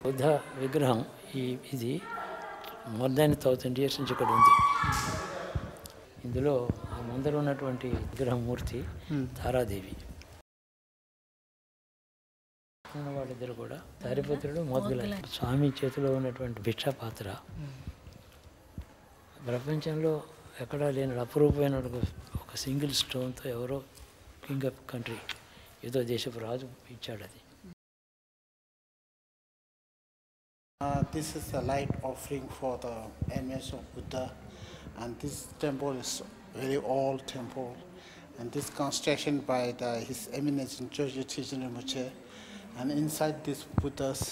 బుద్ధ విగ్రహం ఇది more than 1000 years నుంచి ఇక్కడ ఉంది. ఇందులో ఆ ముందర ఉన్నటువంటి విగ్రహం మూర్తి తారాదేవి. వాళ్ళిద్దరు కూడా తారిపుత్రుడు మోద్గల స్వామి చేతిలో ఉన్నటువంటి భిక్షా పాత్ర ప్రపంచంలో ఎక్కడా లేని అపురూపమైన ఒక సింగిల్ స్టోన్తో ఎవరో కింగ్ ఆఫ్ కంట్రీ ఏదో దేశపు రాజు ఇచ్చాడు అది. This is a light offering for the image of Buddha, and this temple is very old temple, and this construction by His Eminence Joji Trijang Rinpoche, and inside this Buddhas,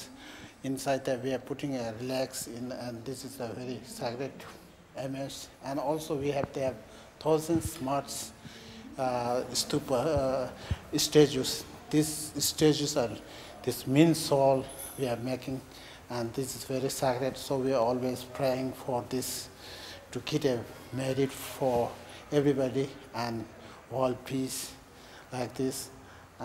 inside that we are putting a relax in, and this is a very sacred image, and also we have there thousands smart stupa statues. These statues are this mean soul we are making. And this is very sacred, so we are always praying for this to keep a merit for everybody and world peace like this.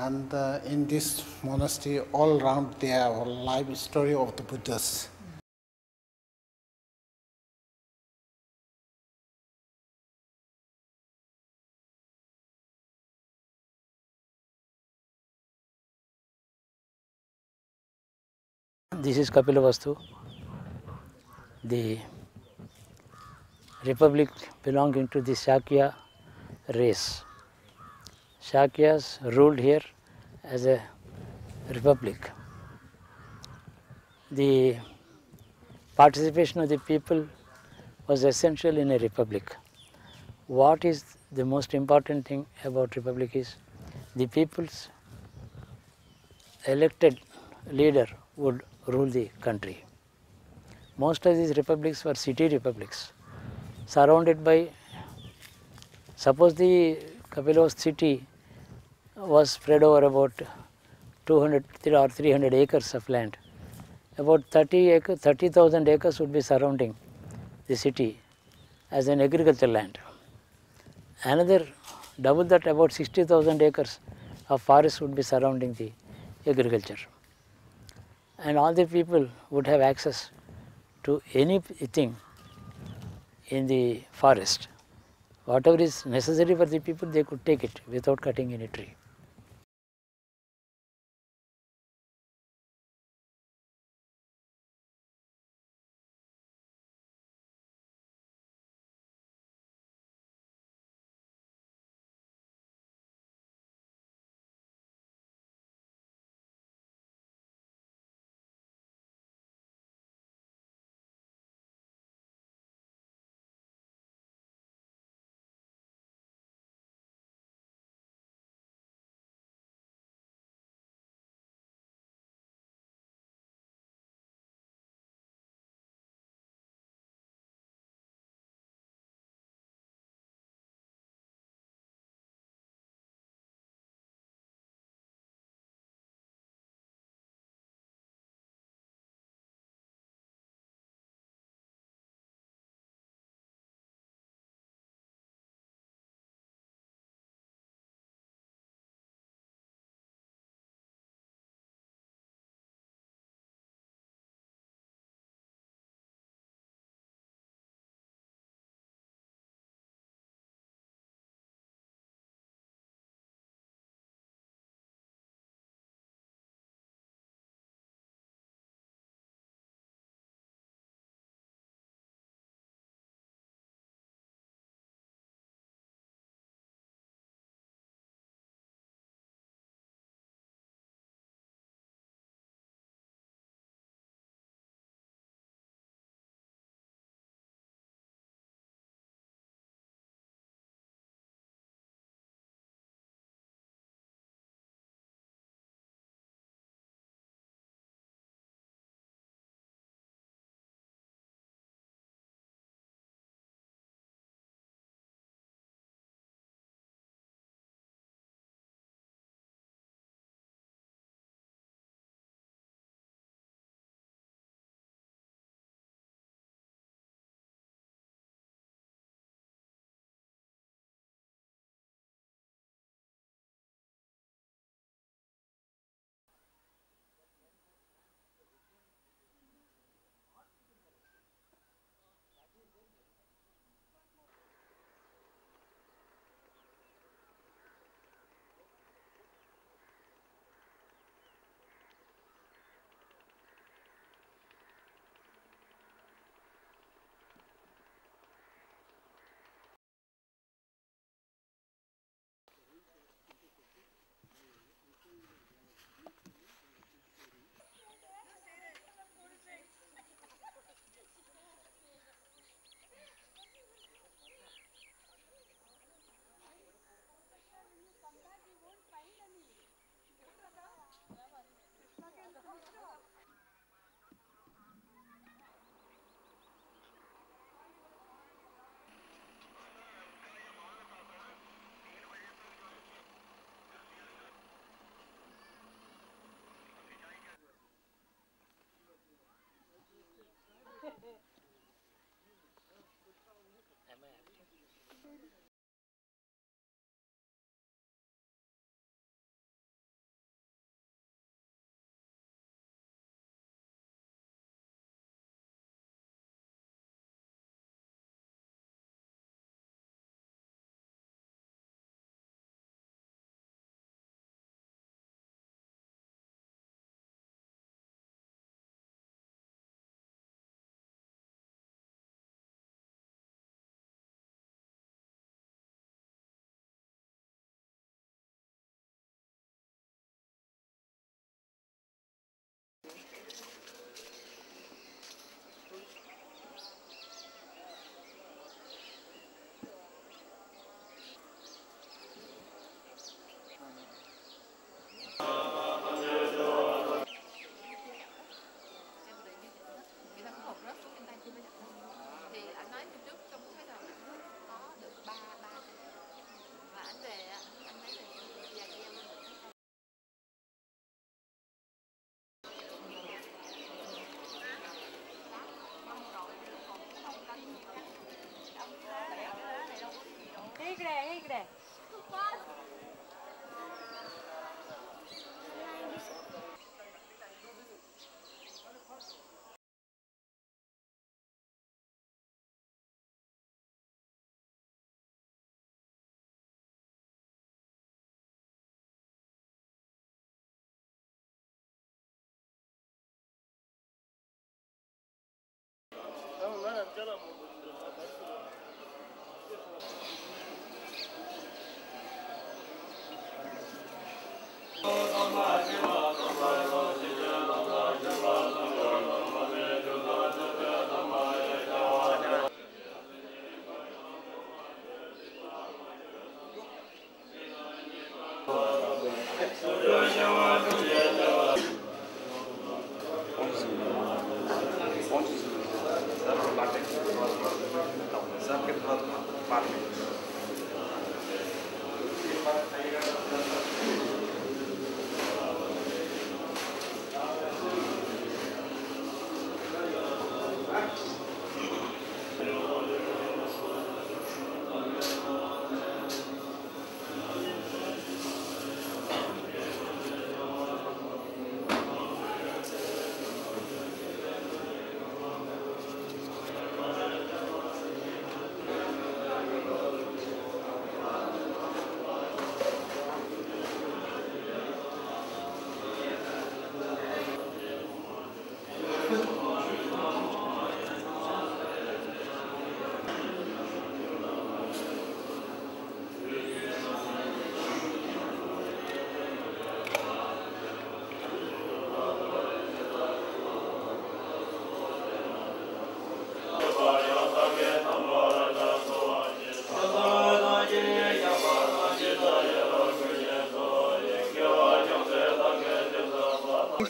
And in this monastery, all around there are life story of the Buddhas. This is Kapilavastu, the republic belonging to the Shakya race. Shakyas ruled here as a republic. The participation of the people was essential in a republic. What is the most important thing about republic is the people's elected leader would rule the country. Most of these republics were city republics, surrounded by, suppose the Kapilavastu city was spread over about 200 or 300 acres of land. About 30,000 acres would be surrounding the city as an agricultural land. Another double that, about 60,000 acres of forest would be surrounding the agriculture. And all the people would have access to anything in the forest. Whatever is necessary for the people, they could take it without cutting any tree.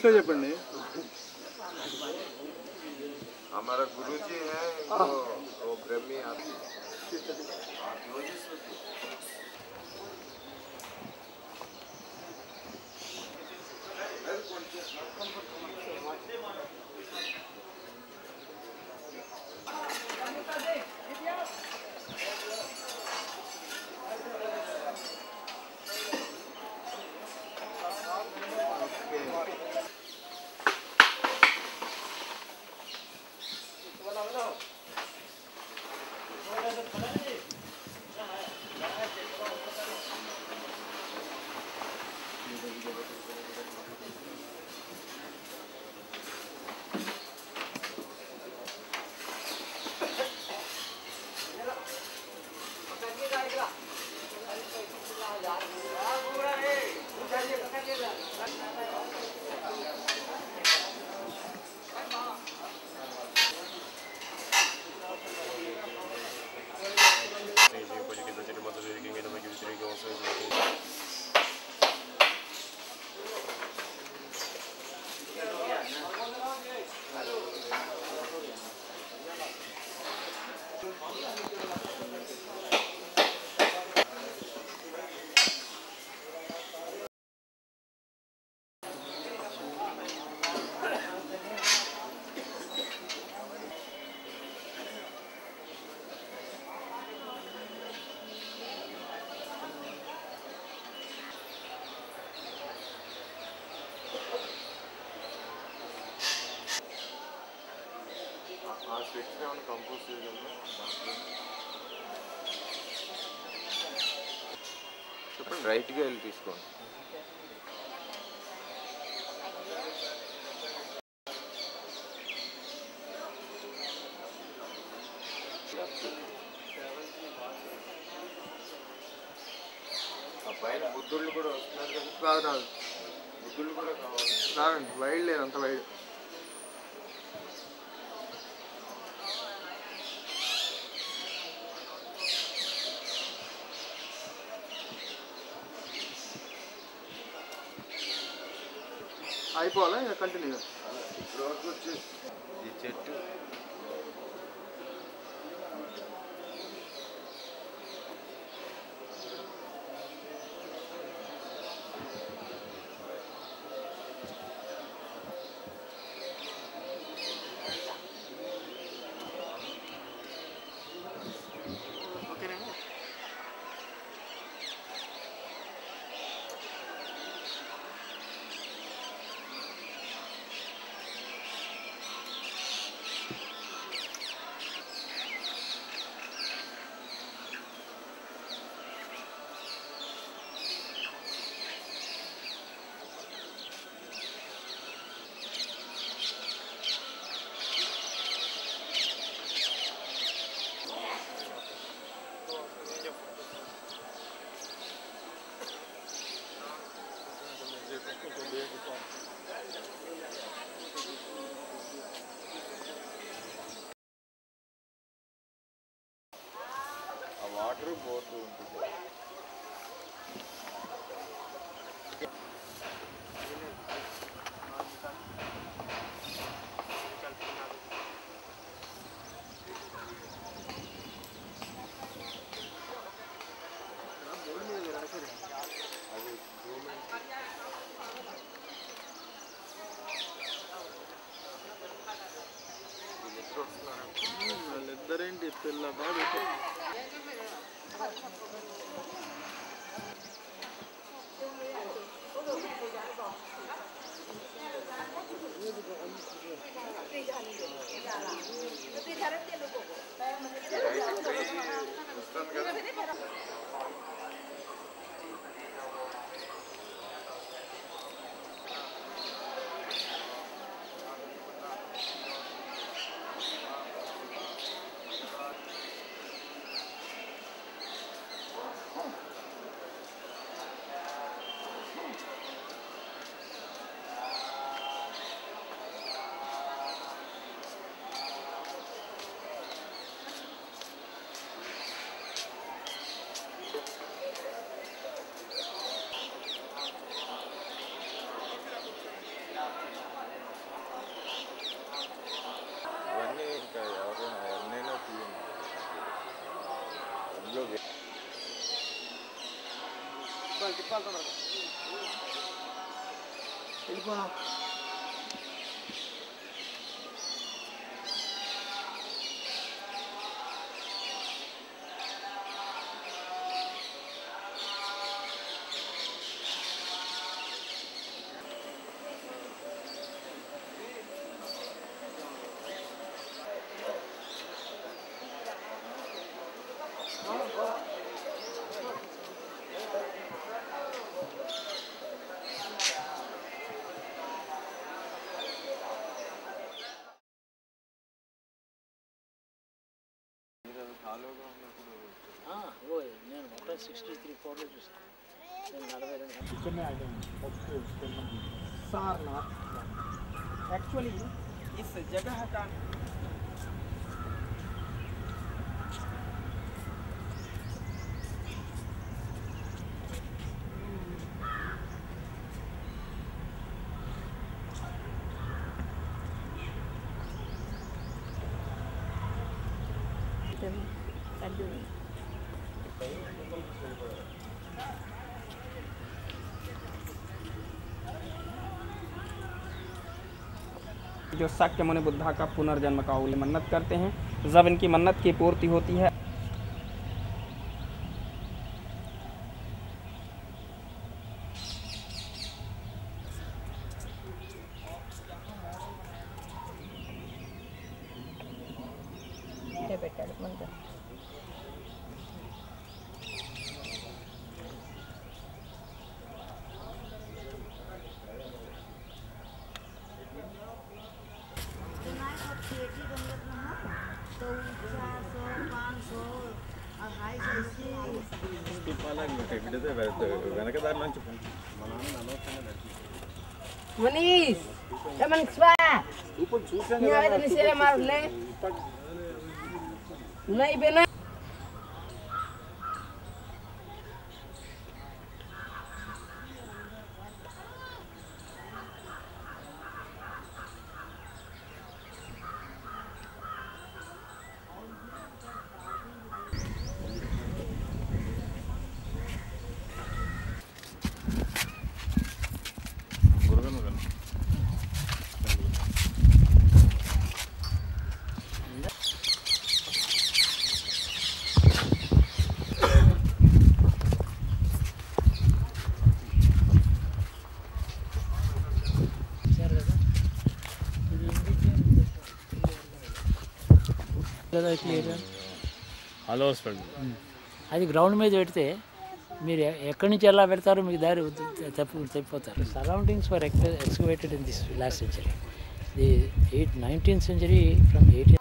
చెప్పండి. हमारा गुरुजी है वो ब्रह्मी आती ఆ switch ఏమైనా compose చేయగలరా చెప్పండి. రైట్గా వెళ్ళి తీసుకోండి. ఆ పైన బుద్ధుళ్ళు కూడా వస్తున్నారు కదా. రాదు రాదు బుద్ధుళ్ళు కూడా కావాలి. రాదండి, వైడ్ లేదు, అంత వైడ్. అయిపోవాలా ఇంకా కంటిన్యూ? ఇప్పుడు వరకు వచ్చి ఈ చెట్టు ఆ వాటర్ పోతూ ఉంటుంది. అది వాళ్ళిద్దరేంటి పిల్ల బాగా వస్తుంది కదా. वो నేను 163 ఫోటో చూసాను నేను 42 सारनाथ एक्चुअली इस जगह का जो शाक्य मुनि बुद्धा का पुनर्जन्म का मन्नत करते हैं, जब इनकी मन्नत की पूर्ति होती है Manis, teman kespa. Ini ada di sini marle. Naik benar. Hello hospital అది గ్రౌండ్ మీద పెడితే మీరు ఎక్కడి నుంచి ఎలా పెడతారో మీకు దారి తప్పిపోతారు. Surroundings were excavated in this last century, the 19th century from 18.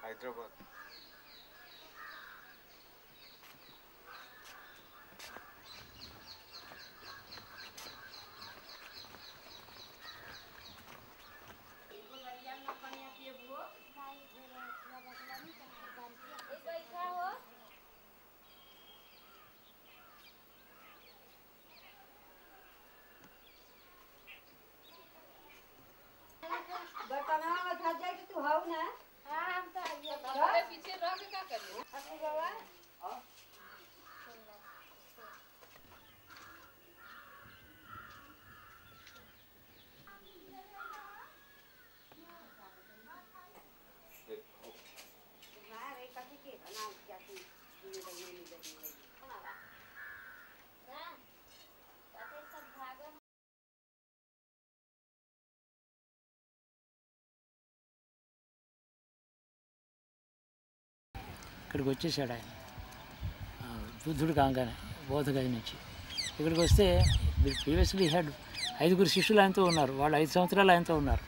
Hyderabad ఇక్కడికి వచ్చేసాడు ఆయన బుద్ధుడు కాగానే బోధగది నుంచి ఇక్కడికి వస్తే ప్రీవియస్లీ హ్యాడ్ 5 శిష్యులు ఆయనతో ఉన్నారు. వాళ్ళు 5 సంవత్సరాలు ఆయనతో ఉన్నారు.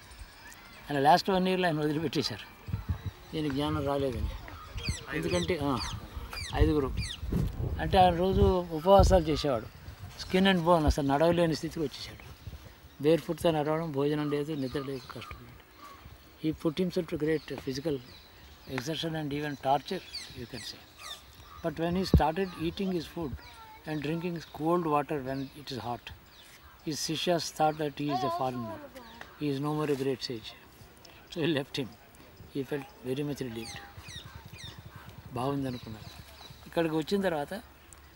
ఆయన లాస్ట్ 1 ఇయర్లో ఆయన వదిలిపెట్టేశారు. దీనికి జ్ఞానం రాలేదండి. ఎందుకంటే 5 అంటే ఆయన రోజు ఉపవాసాలు చేసేవాడు. స్కిన్ అండ్ బోన్, అసలు నడవలేని స్థితికి వచ్చేసాడు. బేర్ ఫుట్తో నడవడం, భోజనం లేదు, నిద్ర లేదు, కష్టం. He put himself to great physical exertion and even torture, you can say. But when he started eating his food and drinking cold water when it is hot, his Sishyas thought that he is a foreigner. He is no more a great sage. So he left him. He felt very much relieved. బాగుంది అనుకున్నారు. ఇక్కడికి వచ్చిన తర్వాత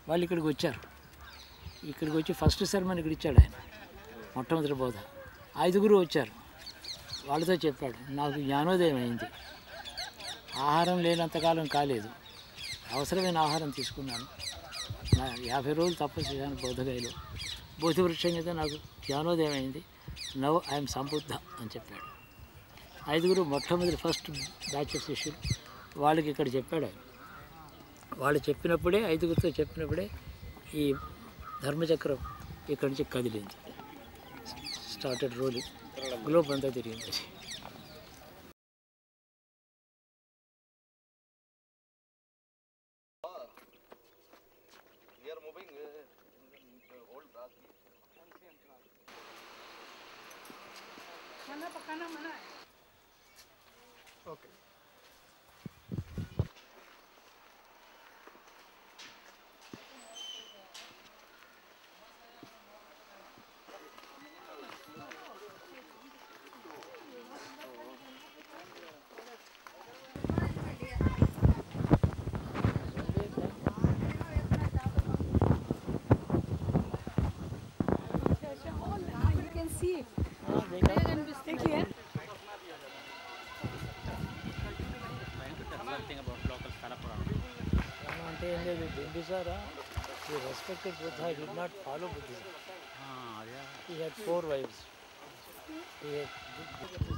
వాళ్ళు ఇక్కడికి వచ్చారు. ఇక్కడికి వచ్చి ఫస్ట్ సెర్మన్ ఇక్కడ ఇచ్చాడు ఆయన, మొట్టమొదటి బోధ. 5 వచ్చారు. వాళ్ళతో చెప్పాడు, నాకు జ్ఞానోదయం అయింది. ఆహారం లేనంతకాలం కాలేదు, అవసరమైన ఆహారం తీసుకున్నాను. నా 50 రోజులు తపస్సు చేశాను బోధగయలో. బోధివృక్షం మీద నాకు జ్ఞానోదయం అయింది. నవ్ ఐఎమ్ సంబుద్ధ అని చెప్పాడు. 5 మొట్టమొదటి ఫస్ట్ బ్యాచ్ ఆఫ్ శిష్యులు వాళ్ళకి ఇక్కడ చెప్పాడు ఆయన. వాళ్ళు చెప్పినప్పుడే, 5 చెప్పినప్పుడే ఈ ధర్మచక్రం ఇక్కడి నుంచి కదిలింది. స్టార్టెడ్ రోలింగ్, గ్లోబ్ అంతా తిరిగింది. అంటే ఏం లేదు, Bimbisara he respected Buddha, he did not follow Buddhism. He had 4 wives. He had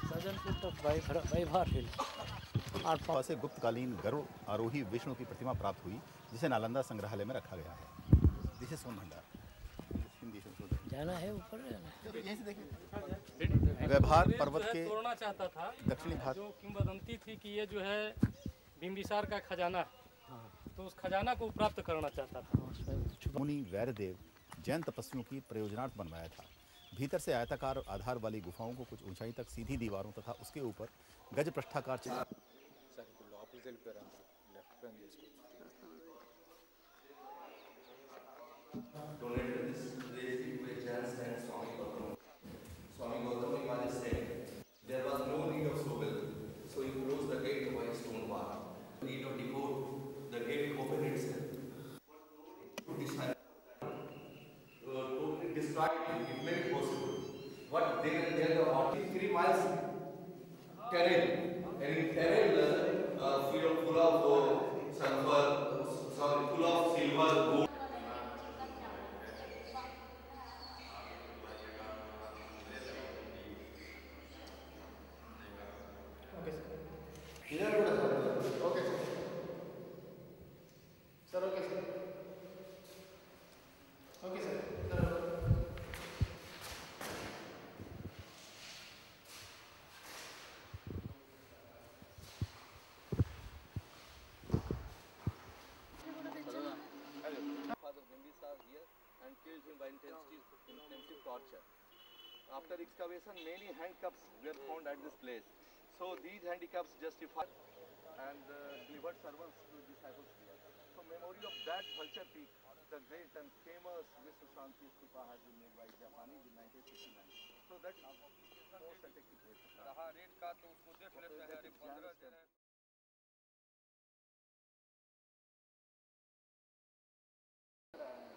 southern foot of Vaibhar hill. और से गुप्तकालीन गरुड़ आरोही विष्णु की प्रतिमा प्राप्त हुई, जिसे नालंदा संग्रहालय में रखा गया है. दिस इज सोन भंडार. जाना है ऊपर, यहीं से देखिए. व्यवहार पर्वत के तोड़ना चाहता था, दक्षिणी भाग जो किंवदंती थी कि ये जो है बिंबिसार का खजाना, तो उस खजाना को प्राप्त करना चाहता था. मुनि वैरदेव जैन तपस्वियों की प्रयोजनार्थ बनवाया था. भीतर से आयताकार आधार वाली गुफाओं को कुछ ऊंचाई तक सीधी दीवारों तथा उसके ऊपर गज पृष्ठाकार Swami Gautama Maharaj said, there was no need of sovel, so he closed the gate by a stone bar. Need of decode, the gate opened itself. Totally destroyed it, it made it possible. What then and there the 43 miles terrain, and in terrain full of sulfur, full of silver, gold. Intensive torture. After excavation, many handcuffs were found at this place. So these handcuffs justify and delivered servants to disciples here. So memory of that vulture peak, the great and famous Vishnu Shanti Stupa has been made by Japanese in 1969. So that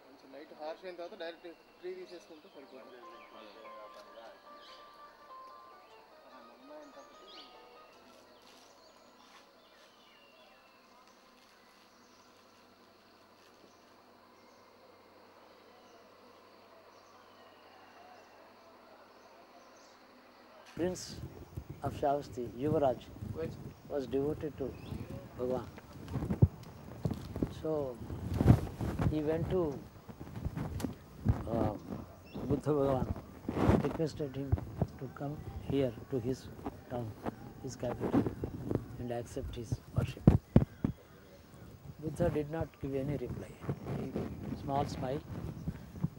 కొంచెం light harsh అయిన తర్వాత direct tree తీసేసుకుంటే సరిపోతుంది. Prince of Shravasti, Yuvaraj, was devoted to Bhagavan. So he went to Buddha Bhagavan, requested him to come here to his town, his capital, and accept his worship. Buddha did not give any reply. He small smile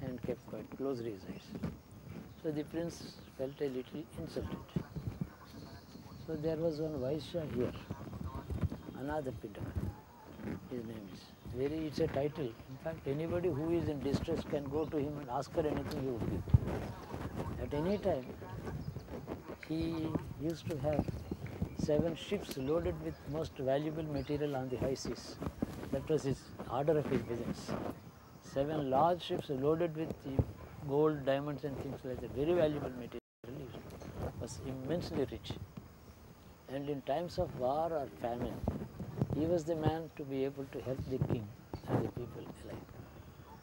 and kept quiet, closed his eyes. So the prince felt a little insulted. So there was one Vaishya here, Anadapindaka, his name is. It's a title. In fact, anybody who is in distress can go to him and ask for anything he would give. At any time, he used to have 7 ships loaded with most valuable material on the high seas. That was his order of his business. 7 large ships loaded with gold, diamonds and things like that, very valuable material. He was immensely rich. And in times of war or famine, he was the man to be able to help the king and the people alike.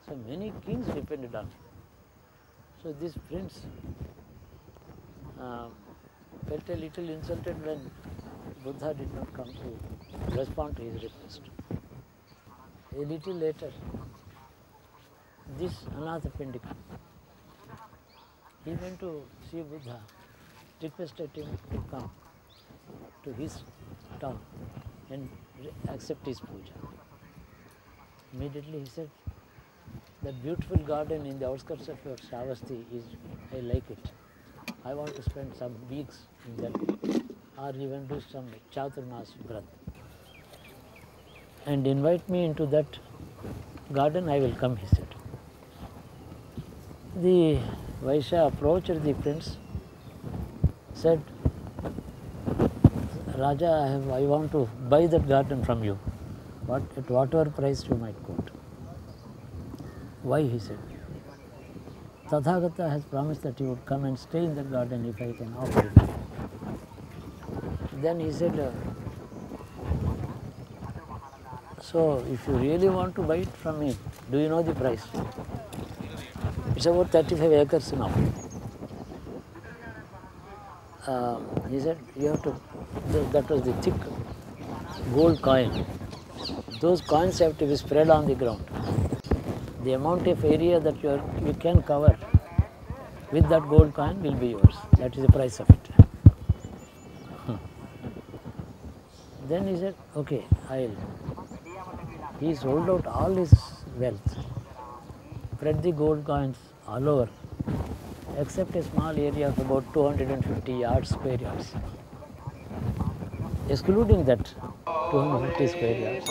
So many kings depended on him. So this prince felt a little insulted when Buddha did not come to respond to his request. A little later, this Anadapindika, he went to see Buddha, requested him to come to his town and accept his puja. Immediately he said, that beautiful garden in the outskirts of your Shravasti I like it. I want to spend some weeks in that, or even do some Chaturmas Vrat. And invite me into that garden, I will come, he said. The Vaishya approached the prince, said, Raja, I want to buy that garden from you, but at whatever price you might quote. Why, he said. Tathagata has promised that he would come and stay in the garden if I can offer it. Then he said, so if you really want to buy it from me, do you know the price? It's about 35 acres now. He said, you have to, that was the thick gold coin. Those coins have to be spread on the ground. The amount of area that you can cover with that gold coin will be yours. That is the price of it. Then he said, okay, I'll. He sold out all his wealth, spread the gold coins all over, except a small area of about 250 square yards. Excluding that 250 square yards,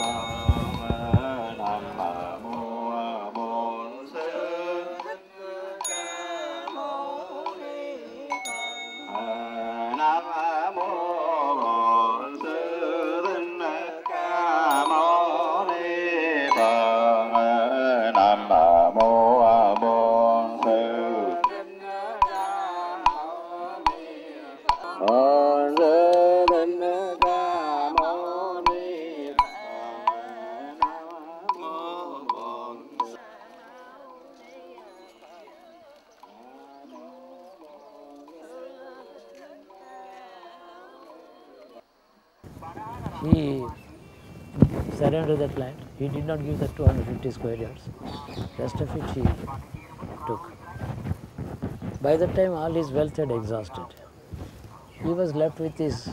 he surrendered that land. He did not give the 250 square yards. Rest of it he took. By that time all his wealth had exhausted. He was left with his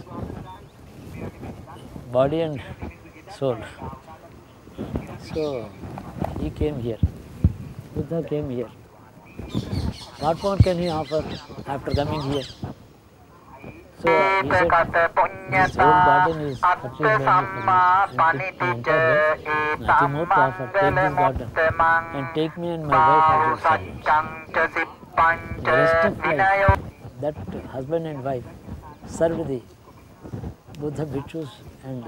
body and soul. So he came here. Buddha came here. What more can he offer after coming here? So he said, this whole garden is purchased by me for you, and the entire wealth, nothing more to offer. Take this garden and take me and my wife as your servants. The rest of life, that husband and wife served the Buddha bhikshus and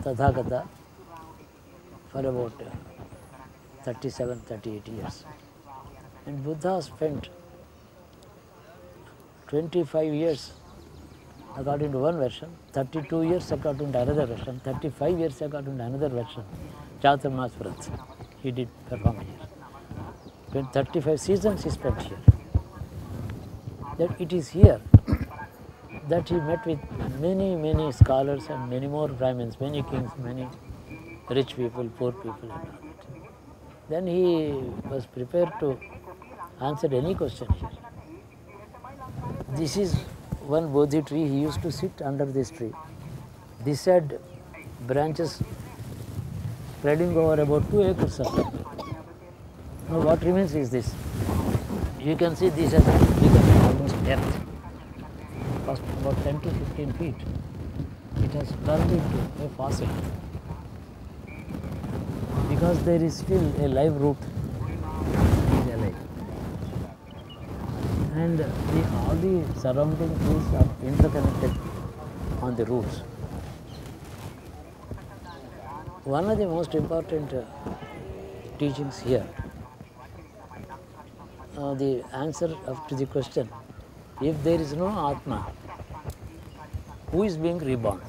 Tathagata for about 37, 38 years. And Buddha spent 25 years according to one version, 32 years according to another version, 35 years according to another version, Chaturmas Vrat he did perform here. 35 seasons he spent here. That it is here that he met with many, many scholars and many more Brahmins, many kings, many rich people, poor people and all that. Then he was prepared to answer any question here. This is one Bodhi tree, he used to sit under this tree. This had branches spreading over about 2 acres of land. Now what remains is this. You can see this has become almost earth. First about 10 to 15 feet. It has turned into a fossil. Because there is still a live root, it is alive. And all the surrounding trees are interconnected on the roots. One of the most important teachings here, the answer to the question, if there is no Atma, who is being reborn?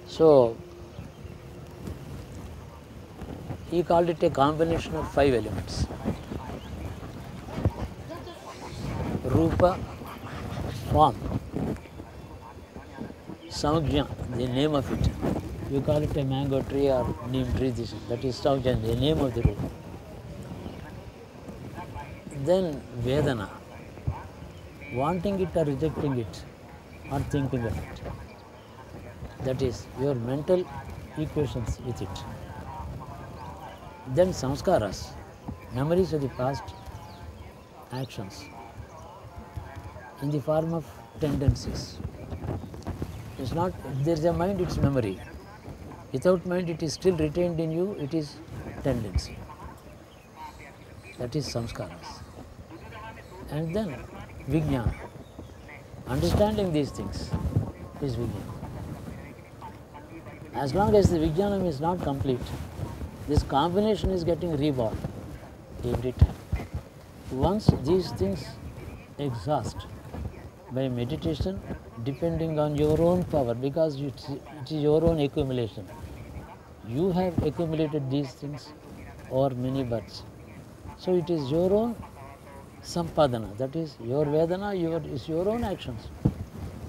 So, he called it a combination of 5 elements. Rupa, form. Samagya, the name of it. You call it a mango tree or neem tree, that is Samagya, the name of the root. Then Vedana, wanting it or rejecting it or thinking of it. That is your mental equations with it. Then Samskaras, memories of the past actions in the form of tendencies. It's not, if there is a mind, it's memory. Without mind, it is still retained in you, it is tendency. That is samskaras. And then vijnana. Understanding these things is vijnana. As long as the vijnanam is not complete, this combination is getting reborn every time. Once these things exhaust by meditation, depending on your own power, because it is your own accumulation. You have accumulated these things over many births. So it is your own sampadana, that is your Vedana, is your own actions.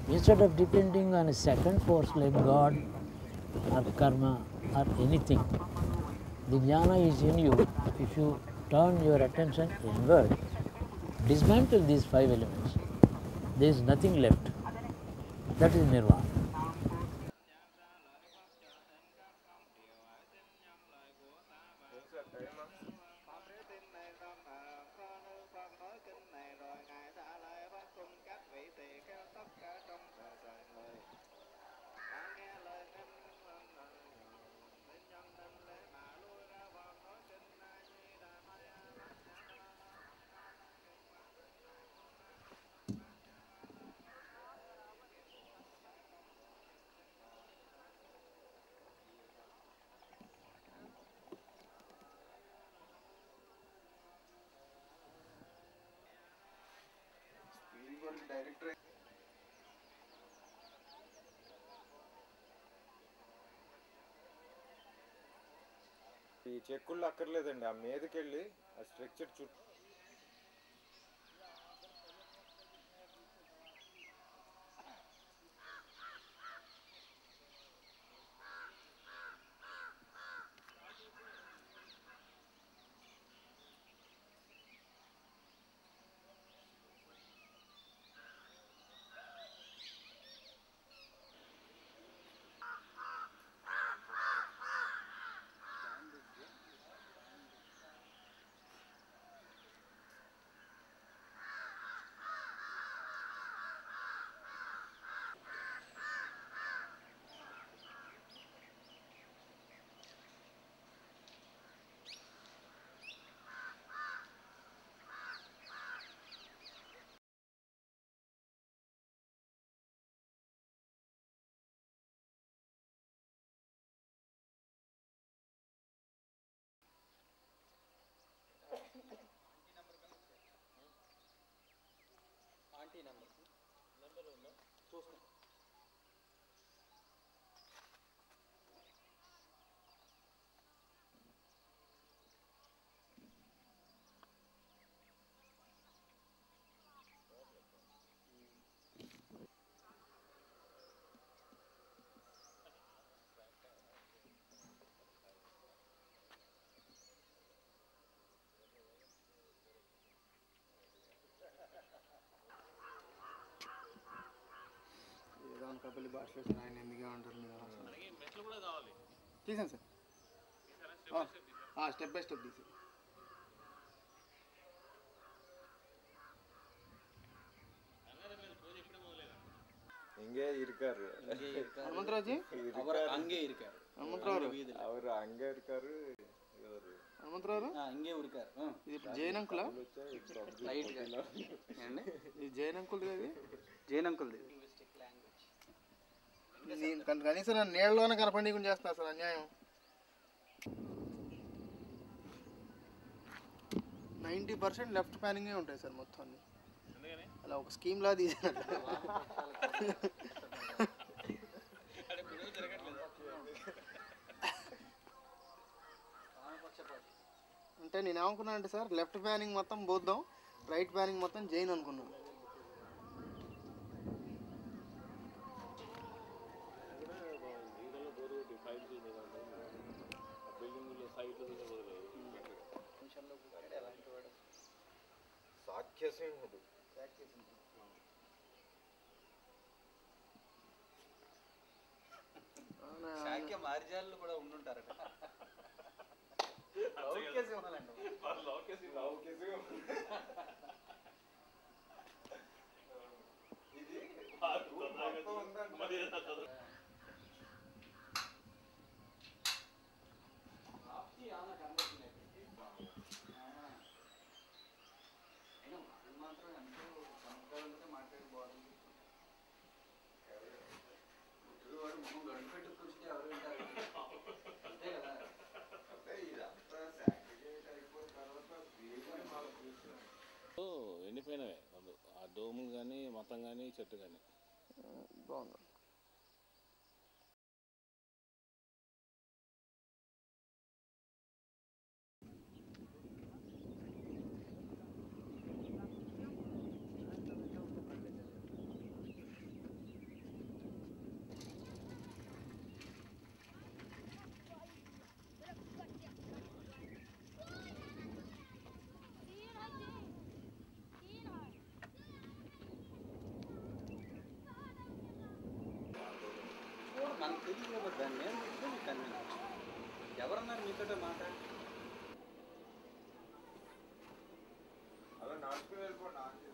Instead of depending on a second force like God or karma or anything, the jnana is in you. If you turn your attention inward, dismantle these 5 elements, there is nothing left. That is nirvana. Director. ఈ చెక్కుళ్ళు అక్కర్లేదండి, ఆ మీదకి వెళ్ళి ఆ structure చుట్టూ అనకాపల్లి భాషలో వచ్చిన ఆయన ఎందుకు అంటారు మీరు తీసాను సార్ స్టెప్ బై స్టెప్ తీసి இங்கே இருக்காரு హనుమంతరాజు அங்கே இருக்காரு హనుమంతరావు அவர் அங்க இருக்காரு இவரு హనుమంతరావు அங்கே இருக்காரு ఇది జైన్ అంకులా ఇది జైన్ అంకుల్ ఇది జైన్ అంకుల్ కనీసం నన్ను నీళ్ళలోనే కనపడకుండా చేస్తున్నా సార్ అన్యాయం 90% లెఫ్ట్ ప్యానింగే ఉంటాయి సార్ మొత్తం అన్ని అలా ఒక స్కీమ్ లా తీసినట్టు అంటే నేను ఏమనుకున్నాను అంటే సార్ లెఫ్ట్ ప్యానింగ్ మొత్తం బౌద్ధం రైట్ ప్యానింగ్ మొత్తం జైన్ అనుకున్నాను సాఖ్య సింహుడు శాక్య మార్జాలు కూడా ఉండుంటారట ఎండిపోయినవే ఆ డోములు కానీ మొత్తం కానీ చెట్టు కానీ బాగుంది మనకు తెలియదు కదా దాన్ని నేను కన్వీన్స్ ఎవరన్నారు మీతో మాట్లాడి అలా నడుచుకుని వెళ్ళిపోండి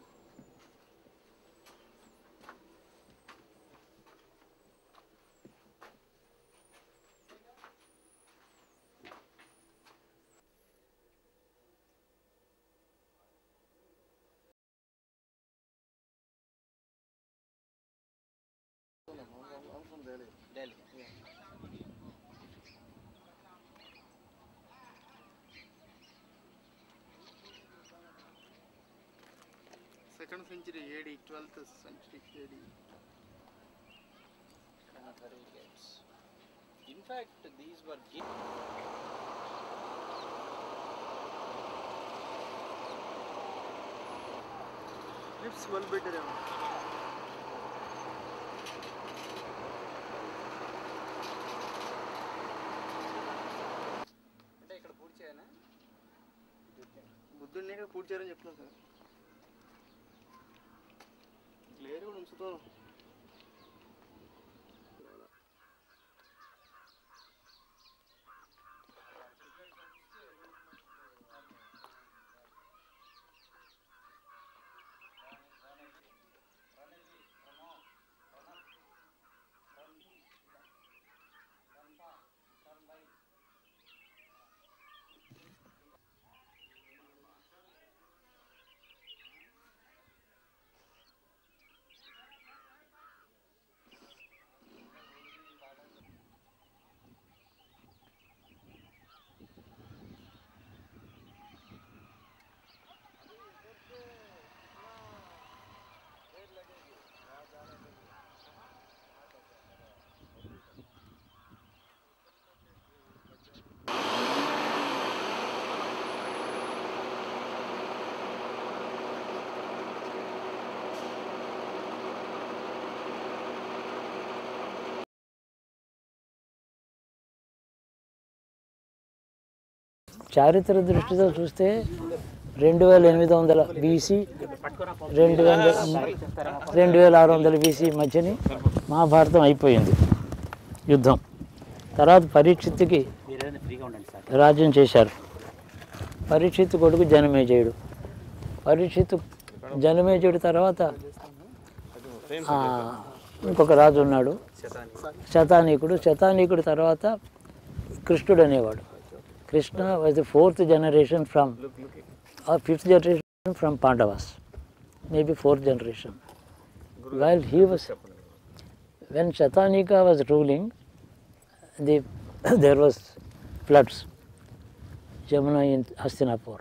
Delhi. Second century AD, 12th century AD. Kanakari gates. In fact, these were Clips well better. బుద్ధుడిని ఇక్కడ పూర్తి చేయాలని చెప్తున్నాను సార్ లేరు కూడా ఉంచుతాను చారిత్ర దృష్టితో చూస్తే 2800 BC 2600 BC మధ్యని మహాభారతం అయిపోయింది యుద్ధం. తర్వాత పరీక్షిత్తుకి రాజ్యం చేశారు. పరీక్షిత్తు కొడుకు జనమేజయుడు. జనమేజయుడు తర్వాత ఇంకొక రాజు ఉన్నాడు శతానీకుడు. శతానీకుడు తర్వాత కృష్ణుడు అనేవాడు. Krishna was the 4th generation from 5th generation from Pandavas, maybe 4th generation. While he was, when Shatanika was ruling, there was floods, Jamuna in Hastinapur,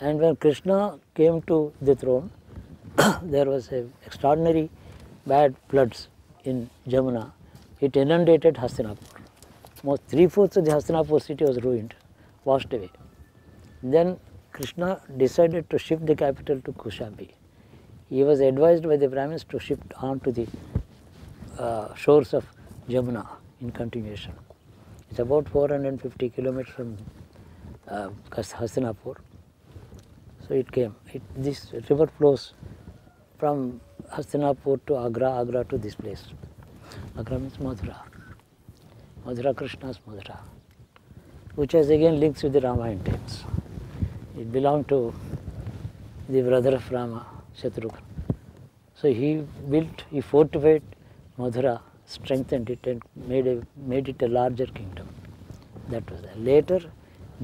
and when Krishna came to the throne, there was a extraordinary bad floods in Jamuna. It inundated Hastinapur. Most 3/4 of the Hastinapur city was ruined, washed away. Then Krishna decided to shift the capital to Kushambi. He was advised by the Brahmins to shift on to the shores of Jamuna in continuation. It's about 450 kilometers from Hastinapur. So it came. This river flows from Hastinapur to Agra, Agra to this place. Agra means Mathura. Mathura, Krishna's Mathura, which has again links with the Ramayana times. It belonged to the brother of Rama, Shatrughan. So he fortified Mathura, strengthened it and made it a larger kingdom. That was that. Later,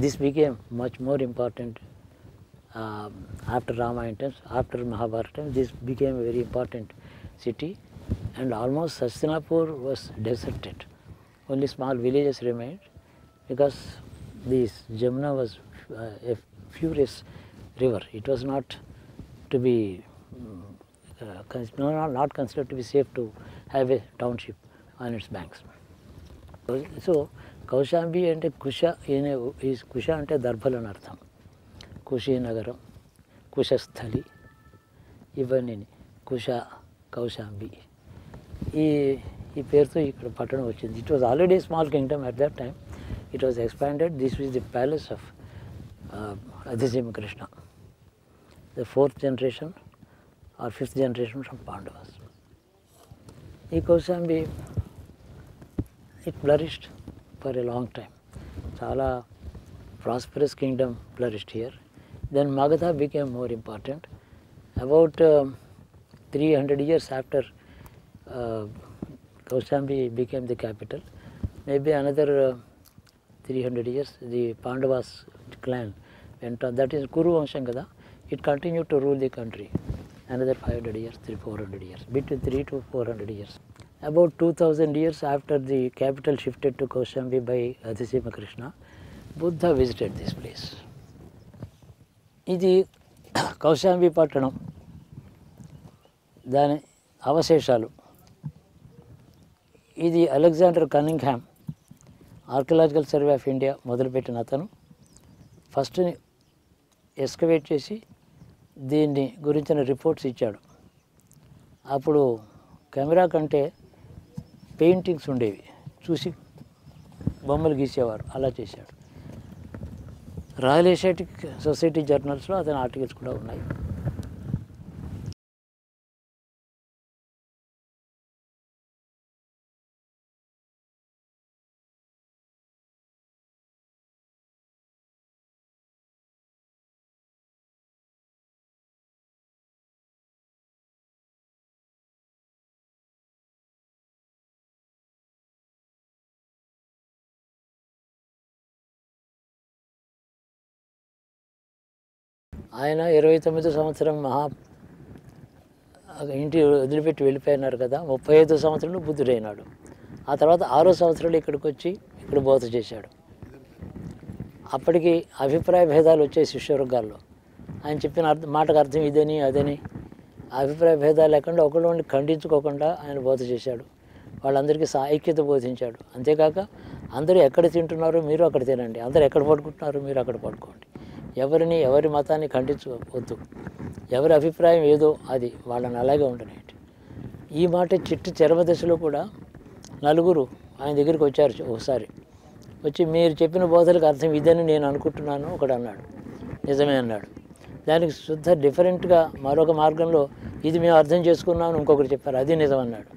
this became much more important after Ramayana times, after Mahabharata times. This became a very important city, and almost Hastinapur was deserted. Only small villages remained because this Jamuna was a furious river. It was not to be not considered to be safe to have a township on its banks. So Kaushambi ante Kusha is Kusha ante Darbhala అని అర్థం. కుషీనగరం, కుశస్థలి, ఇవన్నీ కుష, కౌశాంబి. ఈ పేరుతో ఇక్కడ పట్టణం వచ్చింది. It was already small Kingdom at that time. It was expanded. This was the palace of Adhisima Krishna, the 4th generation or 5th generation from Pandavas. ఈ Kaushambi it flourished for a long time. Chala prosperous kingdom flourished here. Then Magadha became more important. About 300 years after Kaushambi became the capital, maybe another 300 years, the Pandavas clan went on. That is Kuru Vansham kada. It continued to rule the country. Another 500 years, 400 years, between 300 to 400 years. About 2000 years after the capital shifted to Kaushambi by Adhisima Krishna, Buddha visited this place. ఇది కౌశాంబి పట్టణం, దాని అవశేషాలు. ఇది Alexander Cunningham, archaeological survey of India మొదలుపెట్టిన అతను first ఎస్కవేట్ చేసి దీన్ని గురించిన రిపోర్ట్స్ ఇచ్చాడు. అప్పుడు కెమెరా కంటే పెయింటింగ్స్ ఉండేవి, చూసి బొమ్మలు గీసేవారు, అలా చేశాడు. రాయల్ ఏషియాటిక్ సొసైటీ జర్నల్స్లో అతని ఆర్టికల్స్ కూడా ఉన్నాయి. ఆయన 29వ సంవత్సరం ఇంటి వదిలిపెట్టి వెళ్ళిపోయినారు కదా, 35వ సంవత్సరంలో బుద్ధుడైనాడు. ఆ తర్వాత 6వ సంవత్సరంలో ఇక్కడికి వచ్చి ఇక్కడ బోధ చేశాడు. అప్పటికి అభిప్రాయ భేదాలు వచ్చాయి శిష్యవర్గాల్లో. ఆయన చెప్పిన మాటకు అర్థం ఇదని అదని అభిప్రాయ భేదాలు లేకుండా ఒకళ్ళని ఖండించుకోకుండా ఆయన బోధ చేశాడు. వాళ్ళందరికీ ఐక్యత బోధించాడు. అంతేకాక అందరూ ఎక్కడ తింటున్నారో మీరు అక్కడ తినండి, అందరూ ఎక్కడ పడుకుంటున్నారో మీరు అక్కడ పడుకోండి, ఎవరి మతాన్ని ఖండించవద్దు, ఎవరి అభిప్రాయం ఏదో అది వాళ్ళని అలాగే ఉండనేటి. ఈ మాట చిట్టు చరమ దశలో కూడా నలుగురు ఆయన దగ్గరికి వచ్చారు ఒకసారి. వచ్చి మీరు చెప్పిన బోధలకు అర్థం ఇదని నేను అనుకుంటున్నాను ఒకడు అన్నాడు. నిజమే అన్నాడు. దానికి శుద్ధ డిఫరెంట్గా మరొక మార్గంలో ఇది మేము అర్థం చేసుకున్నామని ఇంకొకరు చెప్పారు, అది నిజం అన్నాడు.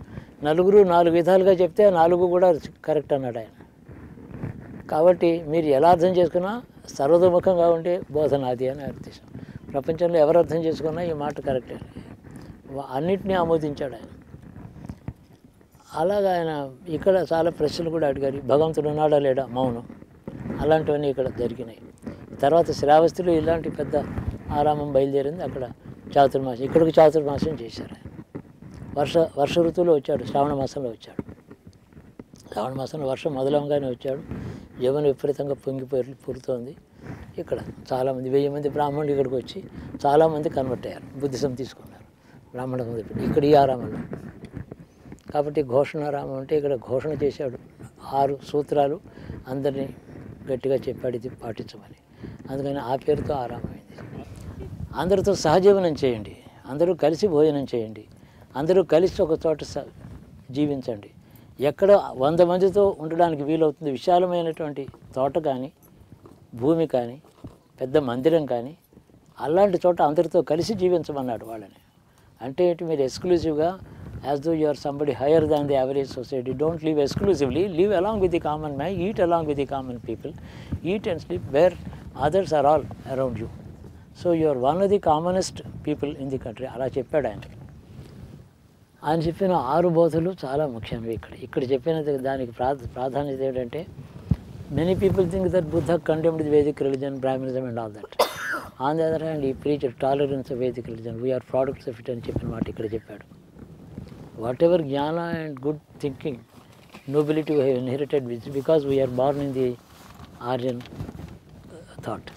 నలుగురు 4 విధాలుగా చెప్తే 4 కూడా కరెక్ట్ అన్నాడు ఆయన. కాబట్టి మీరు ఎలా అర్థం చేసుకున్నా సర్వతోముఖంగా ఉండే బోధన అది అని అర్థం. ప్రపంచంలో ఎవరు అర్థం చేసుకున్నా ఈ మాట కరెక్టే, అన్నిటినీ ఆమోదించాడు ఆయన. అలాగా ఆయన ఇక్కడ చాలా ప్రశ్నలు కూడా అడిగారు. భగవంతుడు ఉన్నాడా లేడా, మౌనం, అలాంటివన్నీ ఇక్కడ జరిగినాయి. తర్వాత శ్రావస్తిలో ఇలాంటి పెద్ద ఆరామం బయలుదేరింది. అక్కడ చాతుర్మాసం, ఇక్కడికి చాతుర్మాసం చేశారు ఆయన. వర్ష ఋతువులో వచ్చాడు, శ్రావణ మాసంలో వచ్చాడు. శ్రావణ మాసంలో వర్షం మొదలంగానే వచ్చాడు. యమున విపరీతంగా పురుతోంది. ఇక్కడ చాలామంది 1000 మంది బ్రాహ్మణులు ఇక్కడికి వచ్చి చాలామంది కన్వర్ట్ అయ్యారు, బుద్ధిజం తీసుకున్నారు బ్రాహ్మణ మొదలుపెట్టి ఇక్కడ ఈ ఆరామంలో. కాబట్టి ఘోషణారామం అంటే ఇక్కడ ఘోషణ చేశాడు, 6 సూత్రాలు అందరినీ గట్టిగా చెప్పాడు ఇది పాటించమని. అందుకని ఆ పేరుతో ఆరామమైంది. అందరితో సహజీవనం చేయండి, అందరూ కలిసి భోజనం చేయండి, అందరూ కలిసి ఒక చోట జీవించండి. ఎక్కడ 100 మందితో ఉండడానికి వీలవుతుంది, విశాలమైనటువంటి తోట కానీ భూమి కానీ పెద్ద మందిరం కానీ అలాంటి చోట అందరితో కలిసి జీవించమన్నాడు వాళ్ళని. అంటే ఏంటి, మీరు ఎక్స్క్లూజివ్గా as though you are somebody higher than the average society, don't live exclusively, live along with the common man, eat along with the common people, eat and sleep where others are all around you, so you are one of the commonest people in the country. అలా చెప్పాడు ఆయన. ఆయన చెప్పిన 6 బోధలు చాలా ముఖ్యమైనవి. ఇక్కడ చెప్పిన దానికి ప్రాధాన్యత ఏంటంటే, many people think that Buddha condemned the Vedic religion, Brahmanism and all that. On the other hand, he preached tolerance of Vedic religion. We are products of it అని చెప్పిన మాట ఇక్కడ చెప్పాడు. Whatever jnana and good thinking, nobility we have inherited because we are born in the Aryan thought.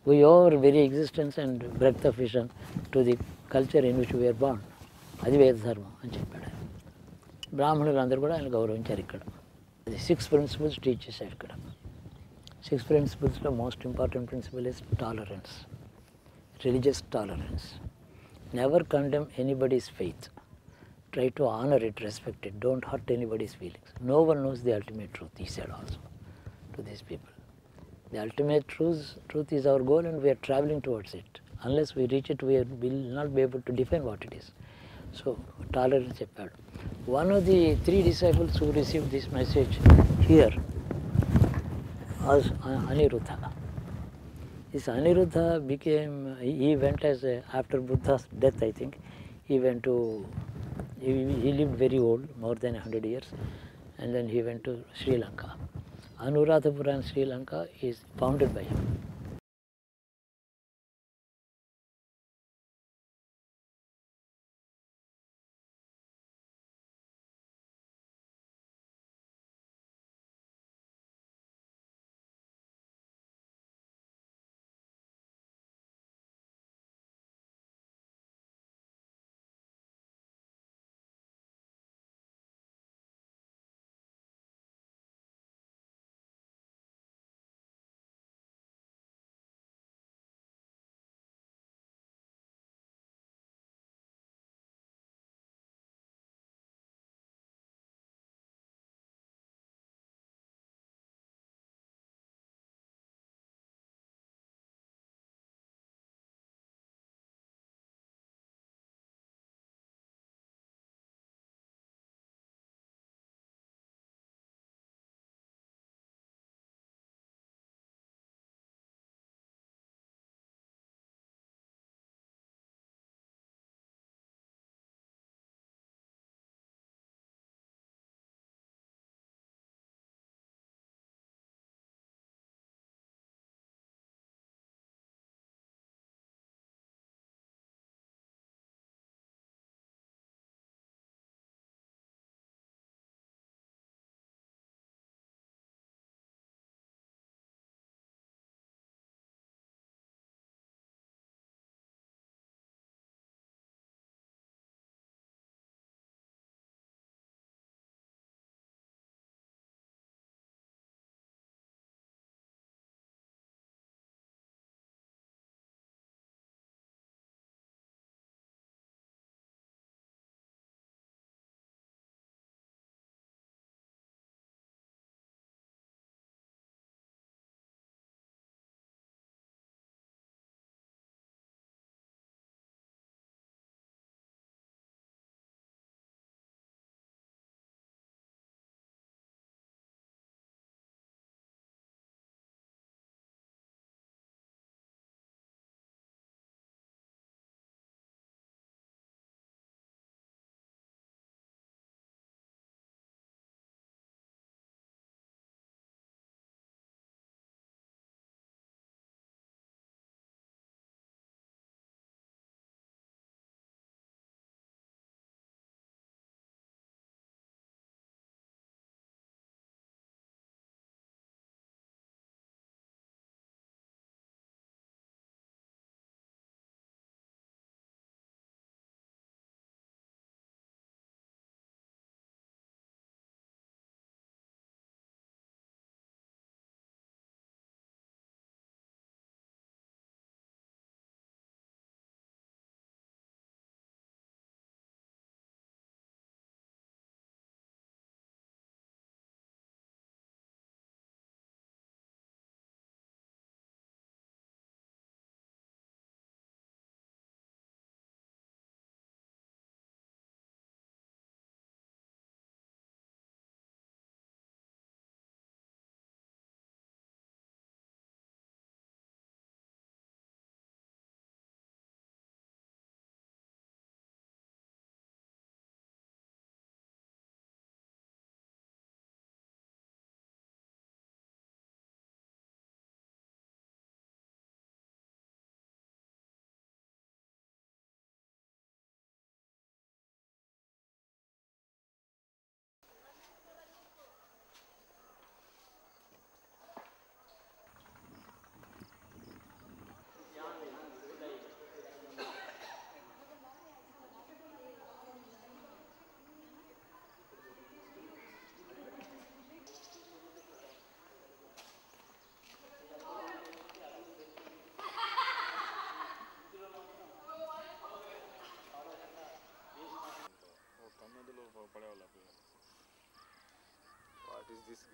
We owe our very existence and breadth of vision to the culture in which we are born. అది వేద ధర్మం అని చెప్పాడు. బ్రాహ్మణులందరూ కూడా ఆయన గౌరవించారు. ఇక్కడ 6 principles teach చేశారు. ఇక్కడ 6 principlesలో most important principle is tolerance, religious tolerance. Never condemn anybody's faith, try to honour it, respect it, don't hurt anybody's feelings. No one knows the ultimate truth, he said also to these people. The ultimate truth is our goal and we are traveling towards it. Unless we reach it, we will not be able to define what it is. So, tolerance చెప్పాడు. One of the 3 disciples who received this message here was Aniruddha. This Aniruddha became, he went as after Buddha's death, I think, he lived very old, more than 100 years, and then he went to Sri Lanka. Anuradhapura in Sri Lanka is founded by him.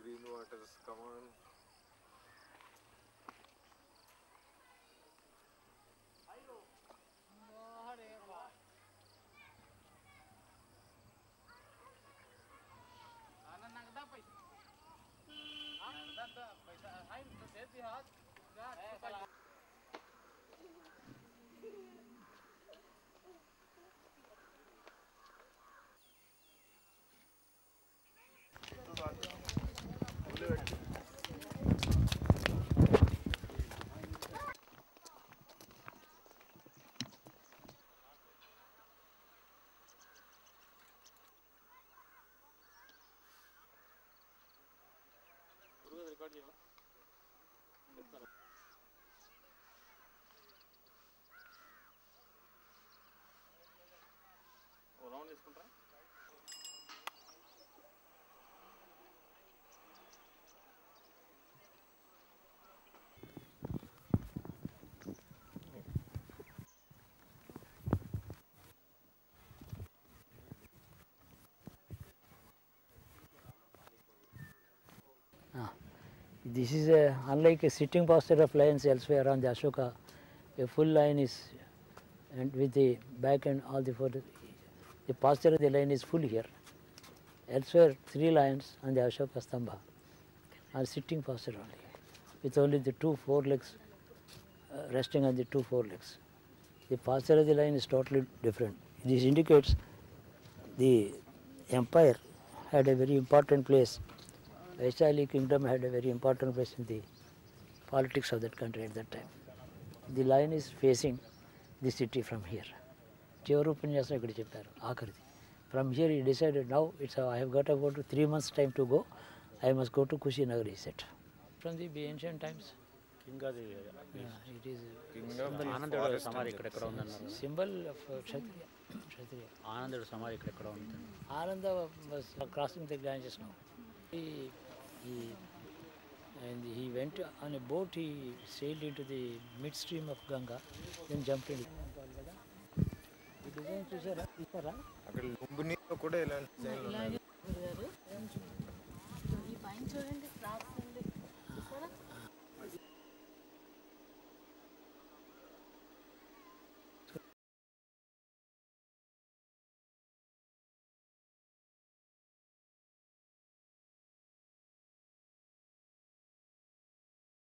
green waters, come on. Round తీసుకుంటారా? This is unlike a sitting posture of lions elsewhere on the Ashoka. A full lion is, and with the back and all the four, the posture of the lion is full here. Elsewhere, 3 lions on the Ashoka Stambha are sitting posture only, with only the 2 forelegs resting on the 2 forelegs. The posture of the lion is totally different. This indicates the empire had a very important place. Vaishali kingdom had a very important place in the politics of that country at that time. The lion is facing the city from here. Chivarupanyasa ikkada chepparu aakaridi. From here he decided, now I have got about 3 months time to go. I must go to Kushinagar, he said. From the ancient times. It is ఆనందుడు సమాధి ఇక్కడ ఉందన్నారు. symbol of Kshatriya. ఆనందుడు సమాధి ఇక్కడ ఉంది. Ananda was crossing the Ganges now. He went on a boat, he sailed into the midstream of Ganga, then jumped in. The design చూసారా? అక్కడ లుంబినీలో కూడా ఇలాంటి డిజైన్లు ఉన్నాయి. ఈ పైన చూడండి